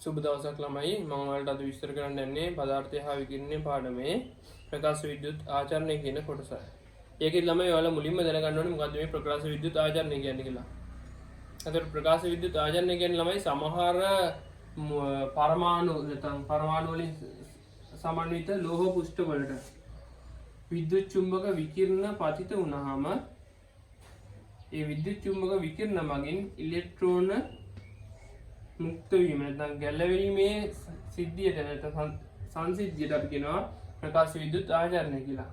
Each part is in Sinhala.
සුබ දවසක් ළමයි. මම ඔයාලට අද විස්තර කරන්න යන්නේ පදාර්ථය හා විකිරණය පාඩමේ ප්‍රකාශ විද්‍යුත් ආචරණය කියන කොටස. ඒකෙත් ළමයි ඔයාලා මුලින්ම දැනගන්න ඕනේ මොකද්ද මේ ප්‍රකාශ විද්‍යුත් ආචරණය කියන්නේ කියලා. එතකොට ප්‍රකාශ විද්‍යුත් ආචරණය කියන්නේ ළමයි සමහර පරමාණු නැත්නම් පරමාණු වලින් සමන්විත ලෝහ පුෂ්ඨ වලට විද්‍යුත් චුම්බක විකිරණ පතිත වුණාම ඒ විද්‍යුත් චුම්බක විකිරණ මගින් ඉලෙක්ට්‍රෝන මුක්ත වීම නැත්නම් ගැලවීමේ සිද්ධියට නැත්නම් සංසිද්ධියට අපි කියනවා ප්‍රකාශ විද්‍යුත් ආචරණය කියලා.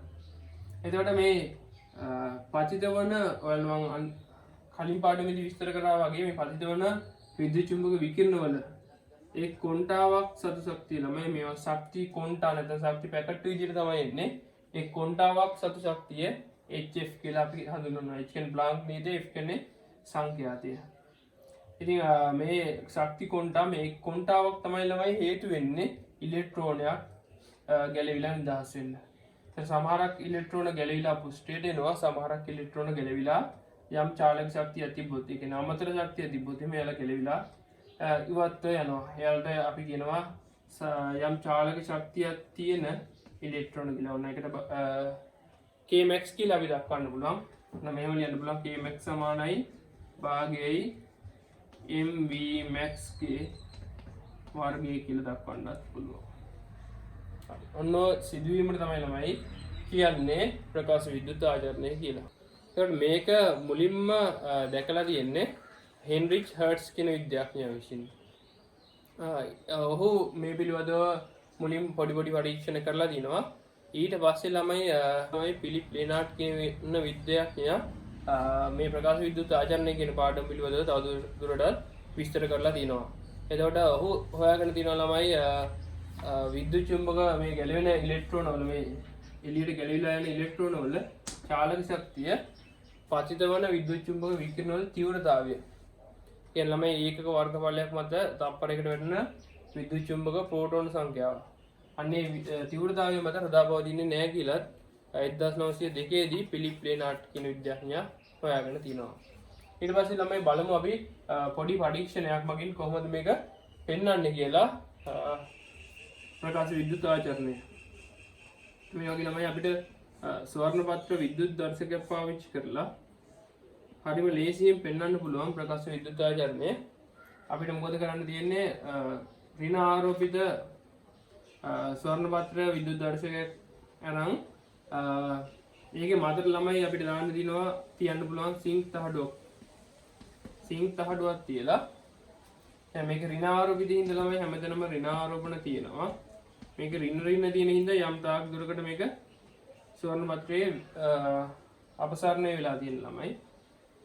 එතකොට මේ පතිත වන ඔයාලා මම කලින් පාඩමේදී විස්තර කරා වගේ මේ පතිත වන විද්‍යුත් චුම්බක විකිරණ වල ඒ කොන්ටාවක් සතු ශක්තිය ළමයි මේවා ශක්ති කොන්ටා නැත්නම් ශක්ති පැකට් විදිහට තමයි එන්නේ. ඒ කොන්ටාවක් සතු ශක්තිය HF කියලා අපි හඳුන්වනවා. H කියන්නේ බ්ලාන්ක් නේද? F කියන්නේ සංඛ්‍යාතය. ඉතින් මේ ශක්ති කොන්ටා මේ කොන්ටාවක් තමයි ළමයි හේතු වෙන්නේ ඉලෙක්ට්‍රෝනයක් ගැලවිලා නිදහස් වෙන්න. දැන් සමහරක් ඉලෙක්ට්‍රෝන ගැලවිලා පුෂ්ඨයට එනවා, සමහරක් ඉලෙක්ට්‍රෝන ගැලවිලා යම් චාලක ශක්තියක් තිබ්බොත් ඒ කියන්නේ අමතර ශක්තිය තිබ්බොත් එයාලා ගැලවිලා ඉවත්ව යනවා. එයාලට අපි කියනවා යම් චාලක ශක්තියක් තියෙන ඉලෙක්ට්‍රෝන කියලා. ඔන්න ඒකට Kmax කියලා අපි දක්වන්න පුළුවන්. ඔන්න මෙහෙම ලියන්න පුළුවන් Kmax සමානයි භාගයයි MV max ගේ වර්ගය කියලා දක්වන්නත් පුළුවන්. ඔන්න සිදුවීමට තමයි ළමයි කියන්නේ ප්‍රකාශ විද්‍යුත් ආචරණය කියලා. ඒකට මේක මුලින්ම දැකලා තියෙන්නේ හෙන්රිච් හර්ට්ස් කියන විද්‍යාඥයා විසින්. ඔහු මේ පිළිබඳව මුලින් පොඩි පරීක්ෂණ කරලා දිනවා. ඊට පස්සේ ළමයි ෆිලිප් ලෙනාඩ් කියන විද්‍යාඥයා මේ ප්‍රකාශ විද්‍යුත් ආචරණය කියන පාඩම පිළිබඳව තවදුරටත් විස්තර කරලා තියෙනවා. එතකොට ඔහු හොයාගෙන තියෙනවා ළමයි විද්‍යුත් චුම්බක මේ ගැලවෙන ඉලෙක්ට්‍රෝන වල මේ එළියට ගැලවිලා යන ඉලෙක්ට්‍රෝන වල චාලක ශක්තිය පතිත වන විද්‍යුත් චුම්බක විකිරණ වල තීව්‍රතාවය. කියන ළමයි ඒකක වර්ගඵලයක් මත තප්පරයකට වැටෙන විද්‍යුත් චුම්බක ප්‍රෝටෝන සංඛ්‍යාව. අන්නේ තීව්‍රතාවය මත රඳාපවතින්නේ නැහැ කියලත් 1902 දී ෆිලිප් ලෙනාඩ් කියන විද්‍යාඥයා හොයාගෙන තිනවා. ඊට පස්සේ ළමයි බලමු අපි පොඩි පරීක්ෂණයක් මගින් කොහොමද මේක පෙන්වන්නේ කියලා ප්‍රකාශ විද්‍යුත් ආචරණය. මේ වගේ ළමයි අපිට ස්වර්ණපත්‍ර විද්‍යුත් දර්ශකයක් පාවිච්චි කරලා හරිම ලේසියෙන් පෙන්වන්න පුළුවන් ප්‍රකාශ විද්‍යුත් ආචරණය. අපිට මොකද කරන්න තියෙන්නේ ඍණ ආරෝපිත ස්වර්ණපත්‍ර විද්‍යුත් දර්ශකයක් අරන් ඒකේ මතට ළමයි අපිට දාන්න දිනවා තියන්න පුළුවන් සිංක් තහඩුවක්. සිංක් තහඩුවක් තියලා දැන් මේක ඍණ ආරෝපිත හින්දා ළමයි හැමතැනම ඍණ ආරෝපණ තියෙනවා. මේක ඍණ තියෙන හින්දා යම් තාක් දුරකට මේක ස්වර්ණපත්‍රයේ අපසරණය වෙලා තියෙන ළමයි.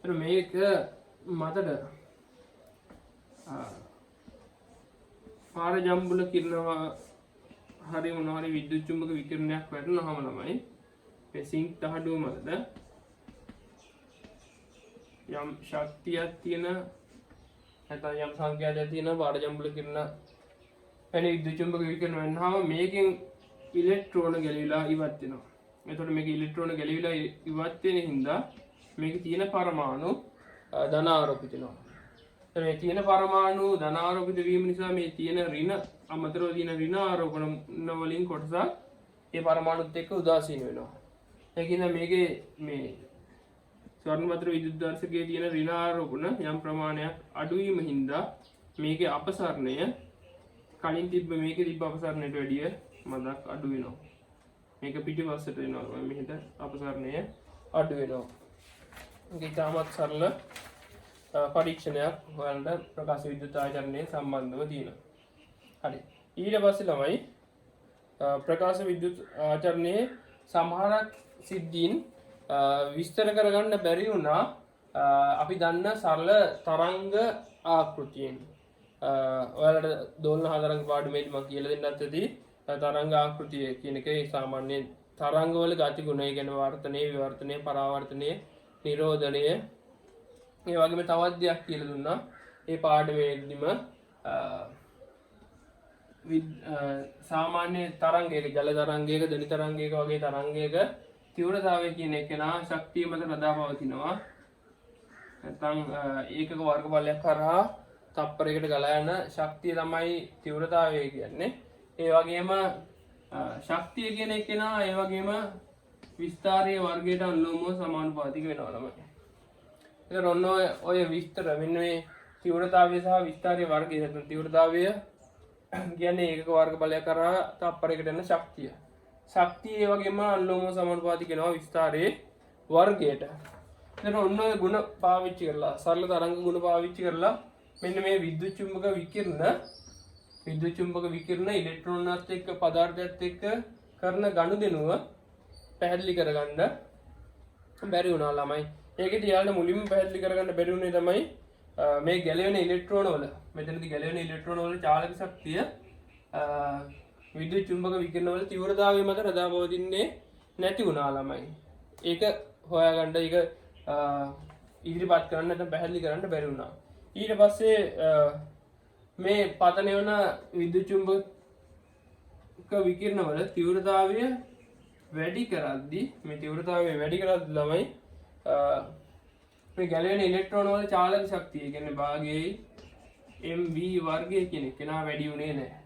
ඒත් මේක මතට පාර ජම්බුල කිරනවා හරි මොනවා හරි විද්‍යුත් චුම්බක විකිරණයක් වැටෙනවම ළමයි මේ සිංක් තහඩුව මතද යම් ශක්තියක් තියෙන නැත්නම් යම් සංඛ්‍යාවක් තියෙන පාර ජම්බුල කිරණ එනි විද්‍යුත් චුම්බක විකිරණ වෙනවම මේකෙන් ඉලෙක්ට්‍රෝන ගැලවිලා ඉවත් වෙනවා. එතකොට මේක ඉලෙක්ට්‍රෝන ගැලවිලා ඉවත් වෙන හින්දා මේකේ තියෙන පරමාණු ධන ආරෝපිත වෙනවා. මේ තියෙන පරමාණු ධන ආරෝපිත වීම නිසා මේ තියෙන ඍණ අමතරව තියෙන ඍණ ආරෝපණ වලින් කොටසක් ඒ පරමාණුත් එක්ක උදාසීන වෙනවා. ඒකින්ද මේකේ මේ ස්වර්ණපත්‍ර විද්‍යුත් දර්ශකයේ තියෙන ඍණ ආරෝපණ යම් ප්‍රමාණයක් අඩු වීම හින්දා මේකේ අපසරණය කලින් මේකේ තිබ්බ අපසරණයට වැඩිය මදක් අඩු වෙනවා. මේක පිටිපස්සට වෙනවා. මෙහෙට අපසරණය අඩු වෙනවා. ඒක තාමත් සරල පරීක්ෂණයක් ඔයාලට ප්‍රකාශ විද්‍යුත් ආචරණය සම්බන්ධව තියෙනවා. හරි. ඊට පස්සේ ළමයි ප්‍රකාශ විද්‍යුත් ආචරණයේ සමහරක් සිද්ධීන් විස්තර කරගන්න බැරි වුණා අපි දන්න සරල තරංග ආකෘතියෙන්. ඔයාලට දෝලන හතරංග පාඩමේදී මම කියලා දෙන්නත් ඇති තරංග ආකෘතිය කියන එක සාමාන්‍ය තරංගවල ගති ගුණ ඒ කියන්නේ වර්තනයේ විවර්තනයේ පරාවර්තනයේ නිරෝධනය ඒ වගේම තවත් දෙයක් කියලා දුන්නා. ඒ පාඩමේදීම සාමාන්‍ය තරංගයක ජල තරංගයක ධනි තරංගයක වගේ තරංගයක තීව්‍රතාවය කියන එක නා ශක්තිය මත රඳා පවතිනවා. නැත්නම් ඒකක වර්ගඵලයක් කරා තප්පරයකට ගලා යන ශක්තිය තමයි තීව්‍රතාවය කියන්නේ. ඒ වගේම ශක්තිය කියන එක නා ඒ වගේම විස්තාරයේ වර්ගයට අනුලෝමව සමානුපාතික වෙනවා ළමයි. ඒතර ඔන්න ඔය විස්තර මෙන්න මේ තීව්‍රතාවය සහ විස්තාරයේ වර්ගය නැත්නම් තීව්‍රතාවය කියන්නේ ඒකක වර්ග බලයක් කරා තප්පරයකට යන ශක්තිය. ශක්තිය ඒ වගේම අනුලෝමව සමානුපාතික වෙනවා විස්තාරයේ වර්ගයට. එතන ඔන්න ඔය ಗುಣ පාවිච්චි කරලා සරල තරංග ගුණ පාවිච්චි කරලා මෙන්න මේ විද්‍යුත් චුම්බක විකිරණ ඉලෙක්ට්‍රෝනත් එක්ක පදාර්ථයත් එක්ක කරන ගනුදෙනුව පැහැදිලි කරගන්න බැරි වුණා ළමයි. ඒකෙදි යාළුවා මුලින්ම පැහැදිලි කරගන්න බැරි වුණේ තමයි මේ ගැලවෙන ඉලෙක්ට්‍රෝන වල මෙතනදී ගැලවෙන ඉලෙක්ට්‍රෝන වල චාලක ශක්තිය විද්‍යුත් චුම්බක විකිරණ වල තීව්‍රතාවය මත රඳා පවතින්නේ නැති වුණා ළමයි. ඒක හොයාගන්න ඒක ඉදිරිපත් කරන්න නැත්නම් පැහැදිලි කරන්න බැරි වුණා. ඊට පස්සේ මේ පතන වන විද්‍යුත් චුම්බක විකිරණ වල තීව්‍රතාවය වැඩි කරද්දී මේ තීව්‍රතාවය වැඩි කරද්දී ළමයි මේ ගැලවෙන ඉලෙක්ට්‍රෝන වල චාලක ශක්තිය කියන්නේ භාගයේ mv වර්ගය කියන එක නා වැඩි වුණේ නැහැ.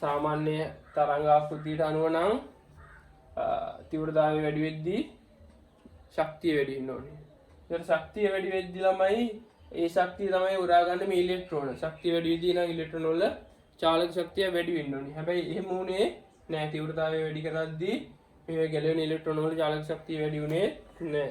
සාමාන්‍ය තරංග ආකෘතියට අනුව නම් තීව්‍රතාවය වැඩි වෙද්දී ශක්තිය වැඩි වෙන්න ඕනේ. ඒතර ශක්තිය වැඩි වෙද්දී ළමයි ඒ ශක්තිය තමයි උරා ගන්න මේ ඉලෙක්ට්‍රෝන. ශක්තිය වැඩි වෙද්දී නම් ඉලෙක්ට්‍රෝන වල චාලක ශක්තිය වැඩි වෙන්න ඕනේ. හැබැයි එහෙම වුණේ නැහැ. තීව්‍රතාවය වැඩි කරද්දී මේ ගැලවෙන ඉලෙක්ට්‍රෝන වල චාලක ශක්තිය වැඩි වුණේ නැහැ.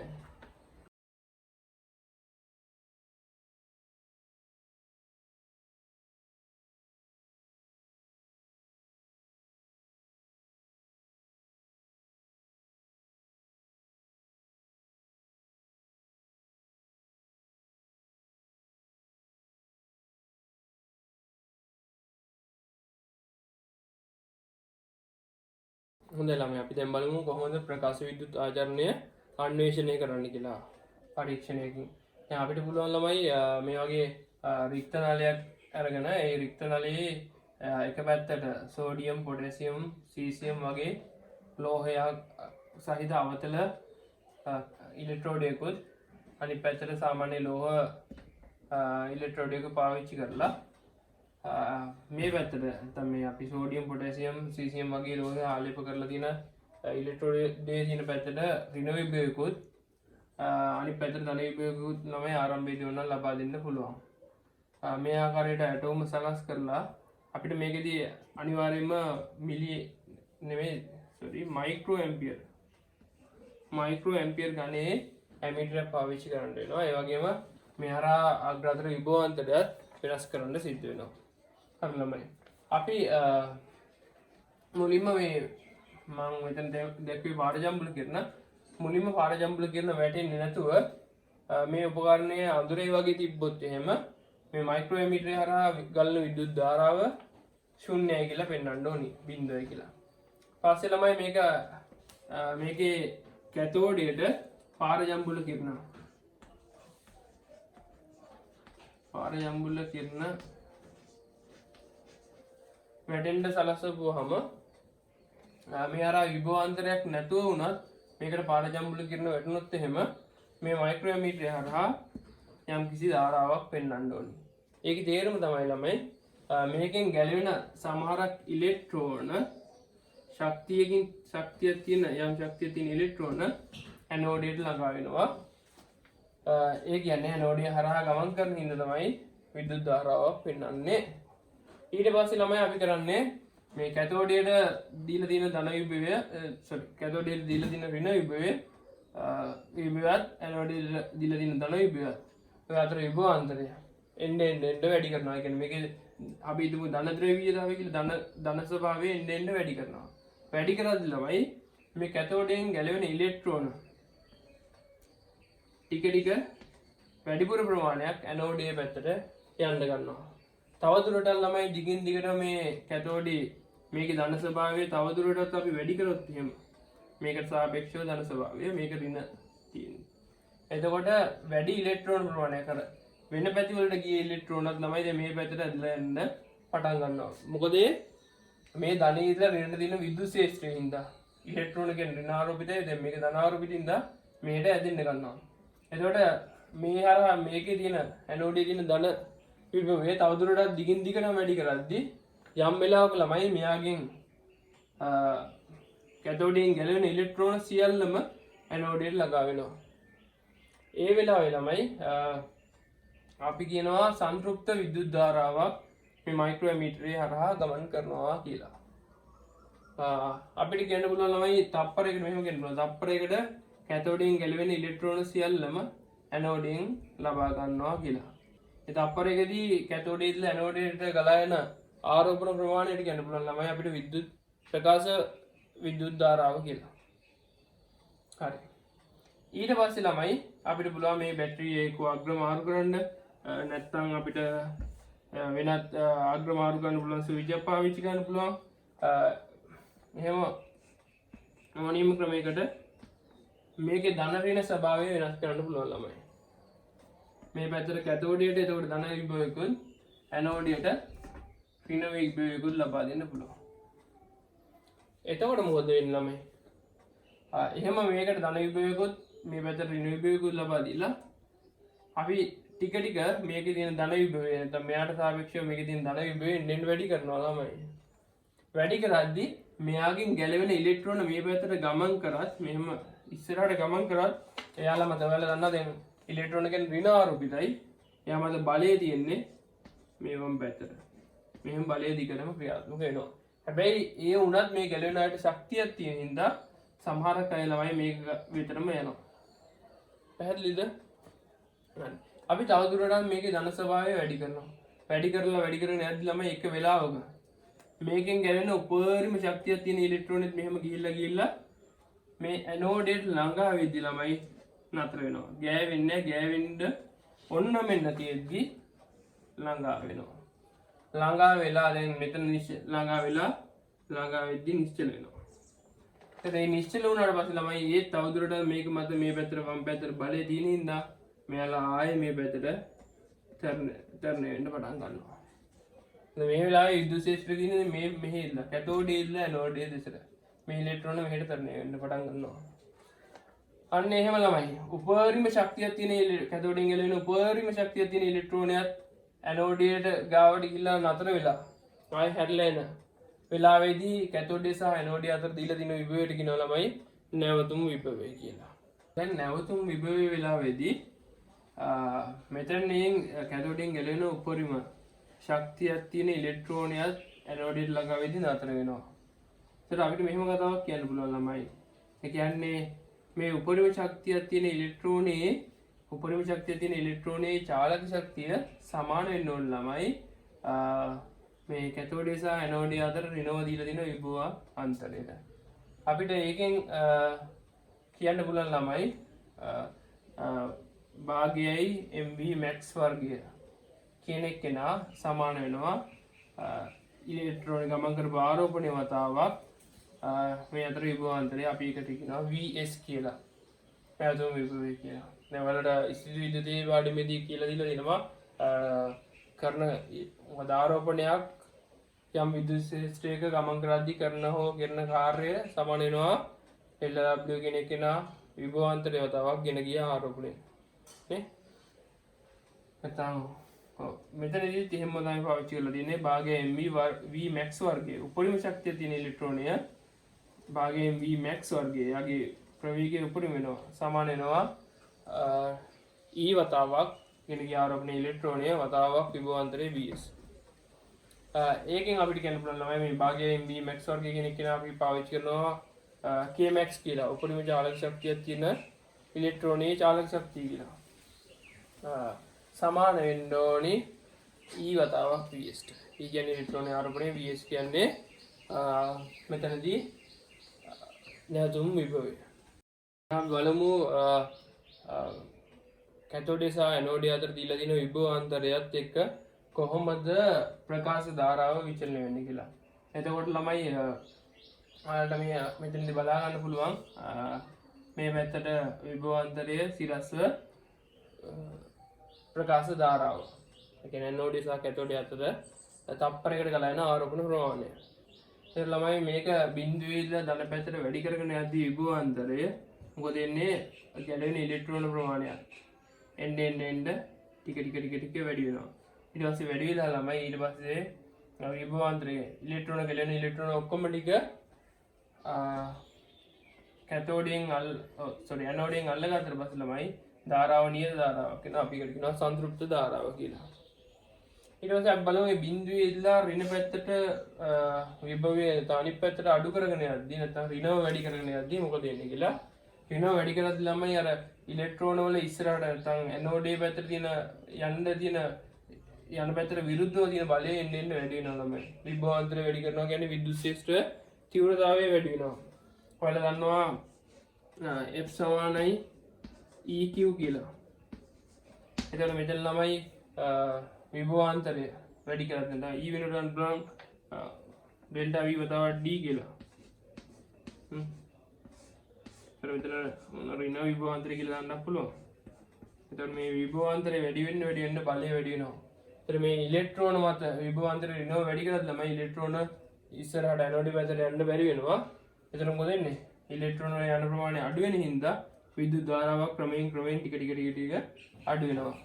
හොඳයි ළමයි අපි දැන් බලමු කොහොමද ප්‍රකාශ විද්‍යුත් ආචරණය අන්වේෂණය කරන්න කියලා පරීක්ෂණයකින්. දැන් අපිට පුළුවන් ළමයි මේ වගේ රික්ත නලයක් අරගෙන ඒ රික්ත නලයේ එක පැත්තට සෝඩියම්, පොටෑසියම්, සීසියම් වගේ ලෝහයක් සහිත අවතල ඉලෙක්ට්‍රෝඩයකුත් අනිත් පැත්තට සාමාන්‍ය ලෝහ ඉලෙක්ට්‍රෝඩයක පාවිච්චි කරලා මේ පැත්තට නැත්නම් මේ අපි සෝඩියම්, පොටෑසියම්, සීසියම් වගේ ලෝහ ආලේප කරලා තියෙන ඉලෙක්ට්‍රෝඩයේ තියෙන පැත්තට ඍණ විභවයකුත් අනිත් පැත්තට ධන විභවයකුත් ළමයි ආරම්භයේදී උනන ලබා දෙන්න පුළුවන්. මේ ආකාරයට ඇටෝම සකස් කරලා අපිට මේකෙදී අනිවාර්යයෙන්ම මිලි නෙමෙයි මයික්‍රෝ ඇම්පියර් ගණයේ ඇමීටරයක් පාවිච්චි කරන්න වෙනවා. ඒ වගේම මේ හරහා අග්‍රතර විභවාන්තරයත් වෙනස් කරන්න සිද්ධ වෙනවා. හරි ළමයි. අපි මුලින්ම මේ මම මෙතන දැක්වේ පාරජම්බුල කිරණ මුලින්ම පාරජම්බුල කිරණ වැටෙන්නේ නැතුව මේ උපකරණයේ අඳුරේ වගේ තිබ්බොත් එහෙම මේ මයික්‍රෝ ඇමීටරය හරහා ගලන විද්‍යුත් ධාරාව ශුන්‍යයි කියලා පෙන්වන්න ඕනි 0යි කියලා. පස්සේ ළමයි මේකේ කැතෝඩයට පාරජම්බුල කිරණ වැටෙන්න සලස්වපුවාම මේ අර විභවාන්තරයක් නැතුව වුණත් මේකට පාරජම්බුල කිරණ වැටුනොත් එහෙම මේ මයික්‍රෝ ඇමීටරය හරහා යම් කිසි ධාරාවක් පෙන්වන්න ඕනි. ඒකේ තේරුම තමයි ළමයි මේකෙන් ගැලවෙන සමහරක් ඉලෙක්ට්‍රෝන ශක්තිය තියෙන ඉලෙක්ට්‍රෝන ඇනෝඩයට ළඟා වෙනවා. ඒ කියන්නේ ඇනෝඩය හරහා ගමන් කරන හින්දා තමයි විද්‍යුත් ධාරාවක් පෙන්වන්නේ. ඊට පස්සේ ළමයි අපි කරන්නේ මේ කැතෝඩයට දීලා තියෙන ධන විභවය කැතෝඩයට දීලා තියෙන ඍණ විභවය විභවයත් ඇනෝඩයට දීලා තියෙන ධන විභවයත් ඔය අතර විභවාන්තරය එන්න වැඩි කරනවා. ඒ කියන්නේ මේකේ අපි හිතමු ධන ද්‍රව්‍යතාවය කියලා ධන ස්වභාවය එන්න වැඩි කරනවා. වැඩි කරද්දී ළමයි මේ කැතෝඩයෙන් ගැලවෙන ඉලෙක්ට්‍රෝන ටික වැඩිපුර ප්‍රමාණයක් ඇනෝඩයේ පැත්තට යන්න ගන්නවා. තවදුරටත් ළමයි දිගින් දිගට මේ කැතෝඩේ මේකේ ධන ස්වභාවය තවදුරටත් අපි වැඩි කරොත් එහෙම මේකට සාපේක්ෂව ධන ස්වභාවය මේක ඍණ තියෙනවා. එතකොට වැඩි ඉලෙක්ට්‍රෝන ප්‍රමාණයක් අර වෙන පැති වලට ගිය ඉලෙක්ට්‍රෝනත් ළමයි දැන් මේ පැත්තට ඇදලා යන්න පටන් ගන්නවා. මොකද මේ ධනෙ ඉඳලා ඍණ දින විද්‍යුත් ක්ෂේත්‍රයෙන් හින්දා ඉලෙක්ට්‍රෝන කියන්නේ ඍණාරෝපිතයි දැන් මේක ධනාරෝපිතින් දා මෙහෙට ඇදෙන්න ගන්නවා. එතකොට මේ හරහා මේකේ තියෙන ඇනෝඩයේ තියෙන ධන විභවය තවදුරටත් දිගින් දිගටම වැඩි කරද්දී යම් වෙලාවක ළමයි මෙයාගෙන් කැතෝඩයෙන් ගැලවෙන ඉලෙක්ට්‍රෝන සියල්ලම ඇනෝඩයට ළඟා වෙනවා. ඒ වෙලාවේ ළමයි අපි කියනවා සංතෘප්ත විද්‍යුත් ධාරාවක් මේ මයික්‍රෝමීටරය හරහා ගමන් කරනවා කියලා. අපිට කියන්න පුළුවන් ළමයි තප්පරයකට මෙහෙම කියන්න පුළුවන්. තප්පරයකට කැතෝඩයෙන් ගැලවෙන ඉලෙක්ට්‍රෝන සියල්ලම ඇනෝඩයෙන් ලබා ගන්නවා කියලා. ඒ තප්පරයකදී කැතෝඩේ ඉඳලා ඇනෝඩයට ගලා යන ආරෝපණ ප්‍රමාණයට කියන්න පුළුවන් ළමයි අපිට විද්‍යුත් ප්‍රකාශ විද්‍යුත් ධාරාව කියලා. හරි. ඊට පස්සේ ළමයි අපිට පුළුවන් මේ බැටරිය එක අග්‍ර මාරු කරන්න නැත්නම් අපිට වෙනත් අග්‍ර මාරු කරන්න පුළුවන් ස්විච් එක පාවිච්චි කරන්න පුළුවන්. එහෙම මොනියම් ක්‍රමයකට මේකේ ධන ඍණ ස්වභාවය වෙනස් කරන්න පුළුවන් ළමයි. මේ පැත්තට කැතෝඩයට එතකොට ධන විභවයකුත් ඇනෝඩයට ඍණ විභවයකුත් ලබා දෙන්න පුළුවන්. එතකොට මොකද වෙන්නේ ළමයි? එහෙම මේකට ධන විභවයකුත් මේ පැත්තට ඍණ විභවයකුත් ලබා දීලා අපි ටික ටික මේකේ තියෙන ධන විභවය නැත්නම් මෙයාට සාපේක්ෂව මේකේ තියෙන ධන විභවය නෙන්න වැඩි කරනවා ළමයි. වැඩි කරද්දී මෙයාගෙන් ගැලවෙන ඉලෙක්ට්‍රෝන මේ පැත්තට ගමන් කරත් මෙහෙම ඉස්සරහට ගමන් කරත් එයාලා මත ඔයාලා දන්නා දැන් ඉලෙක්ට්‍රෝන කියන්නේ ඍණ ආරෝපිතයි. එයා මත බලය තියෙන්නේ මේ වම් පැත්තට. මෙහෙම බලය දිගටම ක්‍රියාත්මක වෙනවා. හැබැයි ඒ වුණත් මේ ගැලවෙන අයට ශක්තියක් තියෙන හින්දා සමහරක් අය ළමයි මේක විතරම යනවා. පැහැදිලිද? අපි තවදුරටත් මේකේ ධන ස්වභාවය වැඩි කරනවා. වැඩි කරගෙන යද්දි ළමයි එක වෙලාවක මේකෙන් ගැලවෙන උපරිම ශක්තියක් තියෙන ඉලෙක්ට්‍රෝනෙත් මෙහෙම ගිහිල්ලා මේ ඇනෝඩයට ළඟා වෙද්දි ළමයි නතර වෙනවා. ගෑවෙන්න ඔන්න මෙන්න තියෙද්දි ළඟා වෙනවා. ළඟා වෙලා දැන් මෙතන ළඟා වෙද්දි නිශ්චල වෙනවා. ඒ නිශ්චල වුණාට පස්සේ ළමයි ඒ තවදුරටත් මේක මත මේ පැත්තට වම් පැත්තට බලය දින හින්දා මෙයාලා ආයේ මේ පැත්තට ටර්න් වෙන්න පටන් ගන්නවා. මේ වෙලාවේ විද්‍යුත් ක්ෂේත්‍රය තියෙන්නේ මේ මෙහෙ ඉන්න කැතෝඩේ ඉන්න ඇනෝඩේ දෙසට. මේ ඉලෙක්ට්‍රෝන මෙහෙට ටර්න් වෙන්න පටන් ගන්නවා. අන්න එහෙම ළමයි. උපරිම ශක්තියක් තියෙන කැතෝඩෙන් ගැලවෙන උපරිම ශක්තියක් තියෙන ඉලෙක්ට්‍රෝනයත් ඇනෝඩයට ගාවට ගිහිල්ලා නතර වෙලා ආයෙ හැරිලා එන වෙලාවේදී කැතෝඩේ සහ ඇනෝඩේ අතර දීලා තියෙන විභවයට කියනවා ළමයි නැවතුම් විභවය කියලා. දැන් නැවතුම් විභවය වෙලාවේදී මෙතනින් කැතෝඩෙන් ගැලවෙන උපරිම ශක්තියක් තියෙන ඉලෙක්ට්‍රෝනයත් ඇනෝඩයට ළඟා වෙද්දී නතර වෙනවා. ඒතර අපිට මෙහෙම කතාවක් කියන්න පුළුවන් ළමයි. ඒ කියන්නේ මේ උපරිම ශක්තියක් තියෙන ඉලෙක්ට්‍රෝනයේ චාලක ශක්තිය සමාන වෙන්න ඕන ළමයි මේ කැතෝඩේ සහ ඇනෝඩේ අතර ඍණව දීලා තියෙන විභව අන්තරයට. අපිට ඒකෙන් කියන්න පුළුවන් ළමයි භාගයයි MV max වර්ගය කියන එකේනා සමාන වෙනවා ඉලෙක්ට්‍රෝන ගමන් කරපු ආරෝපණයේ වතාවක් මේ අතර විභවාන්තරය අපි එකට කියනවා VS කියලා. පැවතුම් විභවය කියලා. දැන් වලට ඉස්තිරි විද්‍යුතයේ පාඩමේදී කියලා දීලා දෙනවා කරන ආරෝපණයක් යම් විද්‍යුත් ක්ෂේත්‍රයක ගමන් කරද්දී කරන කාර්යය සමාන වෙනවා LW කියන එකේනා විභවාන්තරය වතාවක් ගෙන ගිය ආරෝපණය. නේ? නැත්නම් මෙතනදී එහෙම තමයි පාවිච්චි කරලා තියෙන්නේ භාගය MV Vmax වර්ගයේ උපරිම ශක්තිය තියෙන ඉලෙක්ට්‍රෝනය භාගයෙන් Vmax වර්ගයේ යගේ ප්‍රවේගය උපරිම වෙනවා සමාන වෙනවා E වතාවක් ගෙන ගිය ආරෝපණ ඉලෙක්ට්‍රෝනය වතාවක් විභවාන්තරයේ Vs. ඒකෙන් අපිට කියන්න පුළුවන් ළමයි මේ භාගයෙන් Vmax වර්ගය කියන එක අපි පාවිච්චි කරනවා Kmax කියලා උපරිම චාලක ශක්තියක් තියෙන ඉලෙක්ට්‍රෝනයේ චාලක ශක්තිය කියලා. සමාන වෙන්න ඕනි E වතාවක් Vs ට. E කියන්නේ ඉලෙක්ට්‍රෝනයේ ආරෝපණය Vs කියන්නේ මෙතනදී නැවතුම් විභවය. අපි බලමු කැතෝඩේ සහ ඇනෝඩේ අතර දීලා තියෙන විභවාන්තරයත් එක්ක කොහොමද ප්‍රකාශ ධාරාව විචලනය වෙන්නේ කියලා. එතකොට ළමයි ඔයාලට මේ මෙතනදී බලා ගන්න පුළුවන් මේ පැත්තට විභවාන්තරය සිරස්ව ප්‍රකාශ ධාරාව. ඒ කියන්නේ ඇනෝඩේ සහ කැතෝඩේ අතර තප්පරයකට ගලා යන ආරෝපණ ප්‍රමාණය. ඒ ළමයි මේක බිඳුවේ ඉඳලා ධන පැත්තට වැඩි කරගෙන යද්දී විභවාන්තරය මොකද වෙන්නේ ගැලවෙන ඉලෙක්ට්‍රෝන ප්‍රමාණය එන්න ටික වැඩි වෙනවා. ඊට පස්සේ වැඩි වෙලා ළමයි ඊට පස්සේ විභවාන්තරයේ ඉලෙක්ට්‍රෝන ගැලවෙන ඉලෙක්ට්‍රෝන ඔක්කොම ටික කැතෝඩියෙන් ඇනෝඩියෙන් අල්ලගත්තට පස්සේ ළමයි ධාරාව නියත ධාරාවක් වෙනවා. අපි ඒකට කියනවා සංතෘප්ත ධාරාව කියලා. ඊට පස්සේ අපි බලමු මේ බිඳුවේ ඉඳලා ඍණ පැත්තට විභවයේ අනිත් පැත්තට අඩු කරගෙන යද්දී නැත්නම් ඍණව වැඩි කරගෙන යද්දී මොකද වෙන්නේ කියලා. ඍණව වැඩි කරද්දී ළමයි අර ඉලෙක්ට්‍රෝන වල ඉස්සරහට නැත්නම් ඇනෝඩේ පැත්තට තියෙන යන පැත්තට විරුද්ධව තියෙන බලය එන්න වැඩි වෙනවා ළමයි. විභවාන්තරය වැඩි කරනවා කියන්නේ විද්‍යුත් ක්ෂේත්‍රයේ තීව්‍රතාවය වැඩි වෙනවා. ඔයාලා දන්නවා F සමානයි EQ කියලා. එතකොට මෙතන ළමයි විභවාන්තරය වැඩි කරත් නැත්නම් E වෙනකොට ගන්න පුළුවන් ඩෙල්ටා V වතාවට D කියලා. මෙතන ඍණ විභවාන්තරය කියලා දාන්නත් පුළුවන්. එතකොට මේ විභවාන්තරය වැඩි වෙන්න බලය වැඩි වෙනවා. එතකොට මේ ඉලෙක්ට්‍රෝන මත විභවාන්තරය ඍණව වැඩි කරත් ළමයි ඉලෙක්ට්‍රෝන ඉස්සරහට ඇනෝඩ් පැත්තට යන්න බැරි වෙනවා. එතකොට මොකද වෙන්නේ? ඉලෙක්ට්‍රෝන වල යන ප්‍රමාණය අඩු වෙන හින්දා විද්‍යුත් ධාරාවක් ක්‍රමයෙන් ටික අඩු වෙනවා.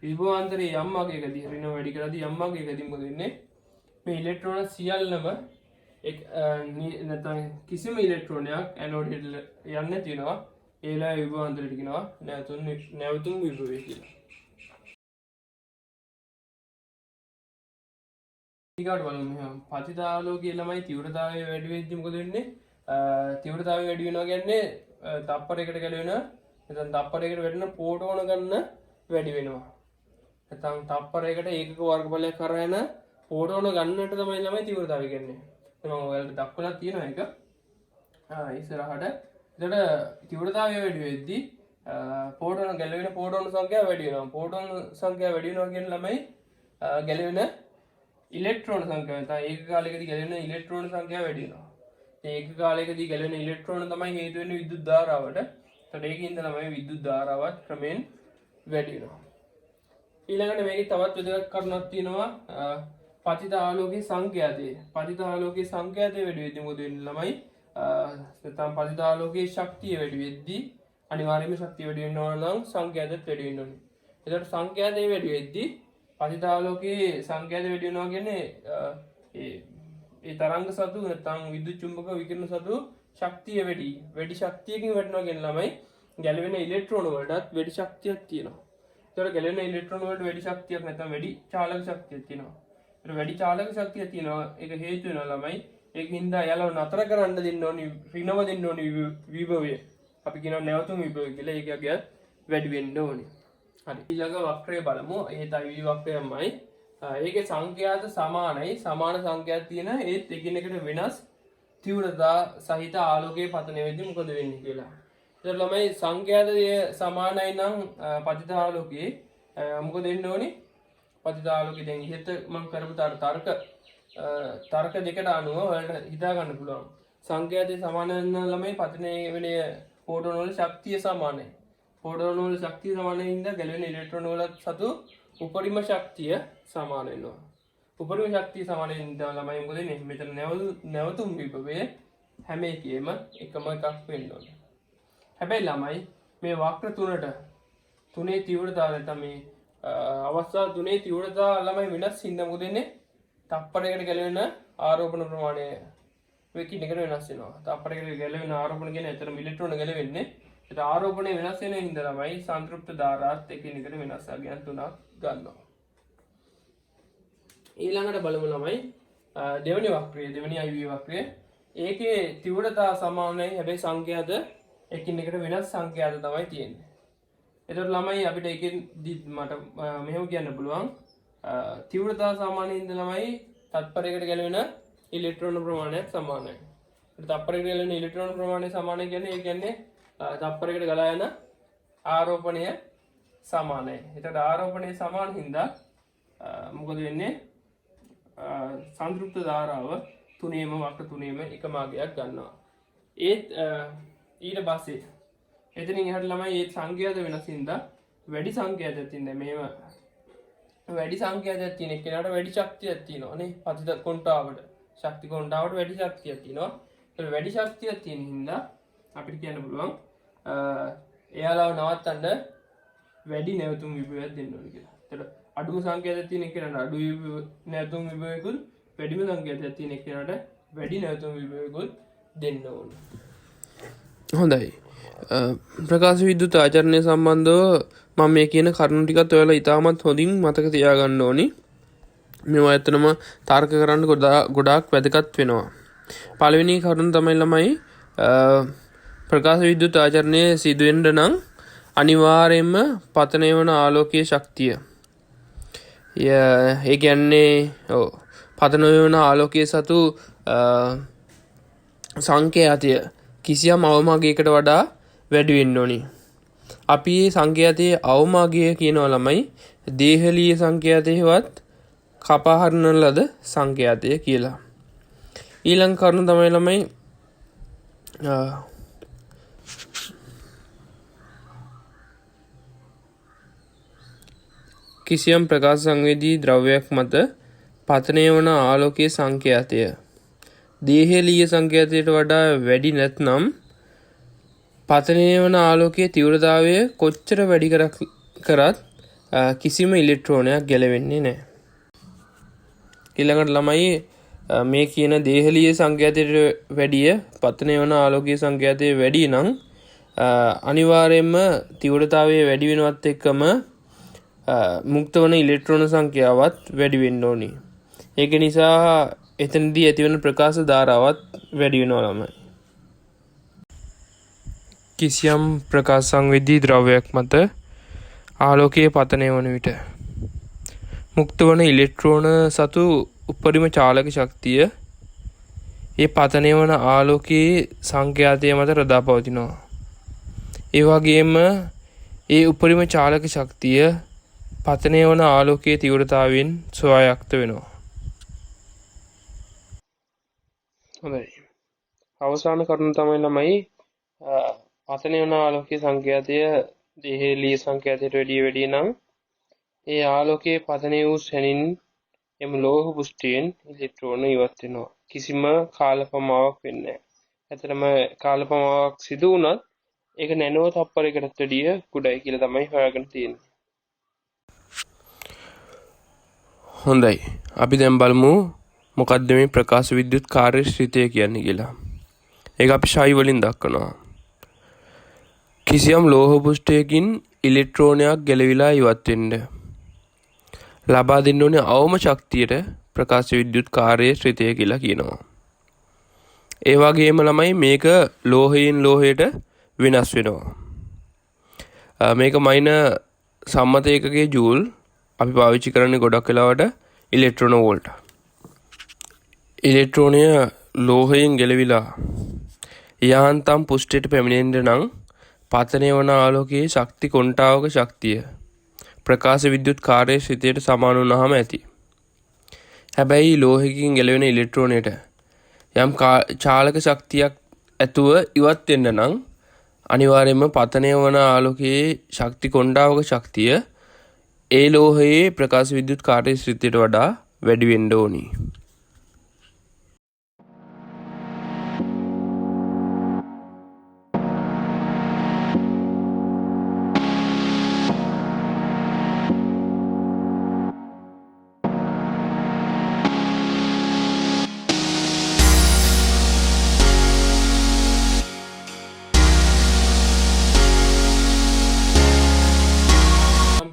විභවාන්තරයේ යම් වගයකදී ඍණ වැඩි කරද්දී යම් වගයකදී මොකද වෙන්නේ? මේ ඉලෙක්ට්‍රෝන සියල්ලම නැත්නම් කිසිම ඉලෙක්ට්‍රෝනයක් ඇනෝඩ් එකට යන්නේ නැති වෙනවා. ඒ වෙලාවේ විභවාන්තරයට කියනවා නැවතුම් විභවය කියලා. ඊගාට බලමු මෙහෙම පතිතාලෝකයේ ළමයි තීව්‍රතාවය වැඩි වෙද්දී මොකද වෙන්නේ? තීව්‍රතාවය වැඩි වෙනවා කියන්නේ තප්පරයකට ගැලවෙන නැත්නම් තප්පරයකට වැටෙන පොටෝන ගන්න වැඩි වෙනවා. නැත්නම් තප්පරයකට ඒකක වර්ගඵලයක් කරා යන පොටෝන ගන්නට තමයි ළමයි තීව්‍රතාවය කියන්නේ. මම ඔයාලට දක්වලා තියෙනවා ඒක. ඉස්සරහට. එතකොට තීව්‍රතාවය වැඩි වෙද්දී පොටෝන ගැලවෙන පොටෝන සංඛ්‍යාව වැඩි වෙනවා. පොටෝන සංඛ්‍යාව වැඩි වෙනවා කියන ළමයි ගැලවෙන ඉලෙක්ට්‍රෝන සංඛ්‍යාව නැත්නම් ඒක කාලයකදී ගැලවෙන ඉලෙක්ට්‍රෝන සංඛ්‍යාව වැඩි වෙනවා. ඒක කාලයකදී ගැලවෙන ඉලෙක්ට්‍රෝන තමයි හේතු වෙන්නේ විද්‍යුත් ධාරාවට. එතකොට ඒකින්ද තමයි විද්‍යුත් ධාරාවත් ක්‍රමෙන් වැඩි වෙනවා. ඊළඟට මේකේ තවත් වැදගත් කරුණක් තියෙනවා පතිත ආලෝකයේ සංඛ්‍යාතය. පතිත ආලෝකයේ සංඛ්‍යාතය වැඩි වෙද්දී මොකද වෙන්නේ ළමයි? නැත්නම් පතිත ආලෝකයේ ශක්තිය වැඩි වෙද්දී අනිවාර්යයෙන්ම ශක්තිය වැඩි වෙනවා නම් සංඛ්‍යාතයත් වැඩි වෙන්න ඕනේ. එතකොට සංඛ්‍යාතය වැඩි වෙද්දී පතිත ආලෝකයේ සංඛ්‍යාතය වැඩි වෙනවා කියන්නේ ඒ තරංග සතු නැත්නම් විද්‍යුත් චුම්බක විකිරණ සතු ශක්තිය වැඩි ශක්තියකින් වැටෙනවා කියන ළමයි ගැලවෙන ඉලෙක්ට්‍රෝන වලටත් වැඩි ශක්තියක් තියෙනවා. ඒතකොට ගැලවෙන ඉලෙක්ට්‍රෝන වලට වැඩි ශක්තියක් නැත්නම් වැඩි චාලක ශක්තියක් තියෙනවා. ඒතකොට වැඩි චාලක ශක්තියක් තියෙනවා. ඒක හේතු වෙනවා ළමයි. ඒකින්ද යාලව නතර කරන්න දෙන්න ඕනි ඍණව දෙන්න ඕනි විභවය. අපි කියනවා නැවතුම් විභවය කියලා. ඒකගේ වැඩි වෙන්න ඕනි. හරි. ඊළඟ වක්‍රය බලමු. ඒ තයි වක්‍රයමයි. ඒකේ සංඛ්‍යාත සමානයි. සමාන සංඛ්‍යාත තියෙන ඒත් එකිනෙකට වෙනස් තීව්‍රතා සහිත ආලෝකයේ පතන වෙද්දී මොකද වෙන්නේ කියලා. ඒතර ළමයි සංඛ්‍යාතය සමානයි නම් පතිත ආලෝකයේ මොකද වෙන්න ඕනේ? පතිත ආලෝකයේ දැන් ඉහත මම කරපු තර්ක දෙකට අනුව ඔයාලට හිතා ගන්න පුළුවන්. සංඛ්‍යාතය සමාන නම් ළමයි පතන වෙන ෆෝටෝන වල ශක්තිය සමානයි. ෆෝටෝන වල ශක්තිය සමාන හින්දා ගැලවෙන ඉලෙක්ට්‍රෝන වල සතු උපරිම ශක්තිය සමාන වෙනවා. උපරිම ශක්තිය සමාන හින්දා ළමයි මොකද වෙන්නේ? මෙතන නැවතුම් විභවය හැම එකෙම එකම එකක් වෙන්න ඕනේ. හැබැයි ළමයි මේ වක්‍ර තුනේ තීව්‍රතාවය නැත්නම් මේ අවස්ථා තුනේ තීව්‍රතාව ළමයි වෙනස් හින්දා මොකද වෙන්නේ? තප්පරයකට ගැලවෙන ආරෝපණ ප්‍රමාණය වෙකින් එකට වෙනස් වෙනවා. තප්පරයකට ගැලවෙන ආරෝපණ කියන්නේ ඇත්තටම ඉලෙක්ට්‍රෝන ගැලවෙන්නේ. ඒක ආරෝපණය වෙනස් වෙන හින්දා ළමයි සංතෘප්ත ධාරාත් එකින් එකට වෙනස් ආගයන් තුනක් ගන්නවා. ඊළඟට බලමු ළමයි දෙවෙනි වක්‍රය දෙවෙනි IV වක්‍රය. ඒකේ තීව්‍රතාව සමානයි හැබැයි සංඛ්‍යාත එකින් එකට වෙනස් සංඛ්‍යාත තමයි තියෙන්නේ. එතකොට ළමයි අපිට ඒකෙන් මට මෙහෙම කියන්න පුළුවන් තීව්‍රතාව සමාන හින්දා ළමයි තත්පරයකට ගැලවෙන ඉලෙක්ට්‍රෝන ප්‍රමාණයත් සමානයි. තත්පරයකට ගැලවෙන ඉලෙක්ට්‍රෝන ප්‍රමාණය සමානයි කියන්නේ ඒ කියන්නේ තත්පරයකට ගලා යන ආරෝපණය සමානයි. එතකොට ආරෝපණය සමාන හින්දා මොකද වෙන්නේ? සංතෘප්ත ධාරාව තුනේම වක්‍ර තුනේම එකම ආගයක් ගන්නවා. ඒත් ඊට පස්සේ එතනින් එහාට ළමයි ඒ සංඛ්‍යාත වෙනස් හින්දා වැඩි සංඛ්‍යාතයක් තියෙනවා. මේව වැඩි සංඛ්‍යාතයක් තියෙන එක්කෙනාට වැඩි ශක්තියක් තියෙනවා නේ. පතිත කොන්ටාවට ශක්ති කොන්ටාවට වැඩි ශක්තියක් තියෙනවා. ඒ වැඩි ශක්තියක් තියෙන හින්දා අපිට කියන්න පුළුවන් එයාලව නවත්තන්න වැඩි නැවතුම් විභවයක් දෙන්න ඕනේ කියලා. එතකොට අඩුම සංඛ්‍යාතයක් තියෙන එක්කෙනාට අඩු නැවතුම් විභවයකුත් වැඩිම සංඛ්‍යාතයක් තියෙන එක්කෙනාට වැඩි නැවතුම් විභවයකුත් දෙන්න ඕන. හොඳයි. ප්‍රකාශ විද්‍යුත් ආචරණය සම්බන්ධව මම මේ කියන කරුණු ටිකත් ඔයාලා ඉතාමත් හොඳින් මතක තියාගන්න ඕනි. මේවා ඇත්තටම තර්ක කරන්න ගොඩාක් වැදගත් වෙනවා. පළවෙනි කරුණ තමයි ළමයි ප්‍රකාශ විද්‍යුත් ආචරණය සිදු වෙන්න නම් අනිවාර්යයෙන්ම පතනය වන ආලෝකීය ශක්තිය. ඒ කියන්නේ පතනය වන ආලෝකයේ සතු සංකේතය කිසියම් අවමාගයකට වඩා වැඩි වෙන්න ඕනි. අපි මේ සංකේතයේ අවමාගය කියනවා ළමයි දේහලීය සංකේතයවත් කපා හරින ලද සංකේතය කියලා. ඊළඟ කරුණ තමයි ළමයි කිසියම් ප්‍රකාශ සංවේදී ද්‍රව්‍යයක් මත පතනය වන ආලෝකයේ සංකේතය දේහලීය සංකේතයට වඩා වැඩි නැත්නම් පතනය වන ආලෝකයේ තීව්‍රතාවය කොච්චර වැඩි කරත් කිසිම ඉලෙක්ට්‍රෝනයක් ගැලවෙන්නේ නැහැ. ඊළඟට ළමයි මේ කියන දේහලීය සංකේතයට වැඩිය පතනය වන ආලෝකීය සංකේතය වැඩි නම් අනිවාර්යයෙන්ම තීව්‍රතාවය වැඩි වෙනවත් එක්කම මුක්ත වන ඉලෙක්ට්‍රෝන සංඛ්‍යාවත් වැඩි වෙන්න ඕනි. ඒක නිසා එතනදී ඇතිවන ප්‍රකාශ ධාරාවත් වැඩි වෙනවා ළමයි. කිසියම් ප්‍රකාශ සංවේදී ද්‍රව්‍යයක් මත ආලෝකයේ පතනය වන විට මුක්ත වන ඉලෙක්ට්‍රෝන සතු උපරිම චාලක ශක්තිය ඒ පතනය වන ආලෝකයේ සංඛ්‍යාතය මත රඳා පවතිනවා. ඒ වගේම ඒ උපරිම චාලක ශක්තිය පතනය වන ආලෝකයේ තීව්‍රතාවයෙන් ස්වායක්ත වෙනවා. හොඳයි. අවසාන කරුණ තමයි ළමයි පතනය වන ආලෝකයේ සංඛ්‍යාතය දේහලීය සංඛ්‍යාතයට වැඩි නම් ඒ ආලෝකයේ පතනය වූ සැනින් එම ලෝහ පුෂ්ඨයෙන් ඉලෙක්ට්‍රෝන ඉවත් වෙනවා. කිසිම කාලපමාවක් වෙන්නේ නැහැ. ඇත්තටම කාලපමාවක් සිදු වුණත් ඒක නැනෝ තප්පරයකටත් වැඩිය කුඩයි කියලා තමයි හොයාගෙන තියෙන්නේ. හොඳයි. අපි දැන් බලමු මොකක්ද මේ ප්‍රකාශ විද්‍යුත් කාර්යශ්‍රිතය කියන්නේ කියලා. ඒක අපි ශයි වලින් දක්වනවා. කිසියම් ලෝහ පුෂ්ඨයකින් ඉලෙක්ට්‍රෝනයක් ගැලවිලා ඉවත් වෙන්න ලබා දෙන්න ඕනේ අවම ශක්තියට ප්‍රකාශ විද්‍යුත් කාර්යශ්‍රිතය කියලා කියනවා. ඒ වගේම ළමයි මේක ලෝහයෙන් ලෝහයට වෙනස් වෙනවා. මේක මයින සම්මත ඒකකයේ ජූල් අපි පාවිච්චි කරන්නේ ගොඩක් වෙලාවට ඉලෙක්ට්‍රෝන වෝල්ට්. ඉලෙක්ට්‍රෝනය ලෝහයෙන් ගැලවිලා යහන්තම් පුෂ්ඨයට පැමිණෙන්න නම් පතනය වන ආලෝකයේ ශක්ති කොන්ටාවක ශක්තිය ප්‍රකාශ විද්‍යුත් කාර්යශ්‍රිතයට සමාන වුණාම ඇති. හැබැයි ලෝහයකින් ගැලවෙන ඉලෙක්ට්‍රෝනයට යම් චාලක ශක්තියක් ඇතුව ඉවත් වෙන්න නම් අනිවාර්යයෙන්ම පතනය වන ආලෝකයේ ශක්ති කොන්ඩාවක ශක්තිය ඒ ලෝහයේ ප්‍රකාශ විද්‍යුත් කාර්යශ්‍රිතයට වඩා වැඩි වෙන්න ඕනි.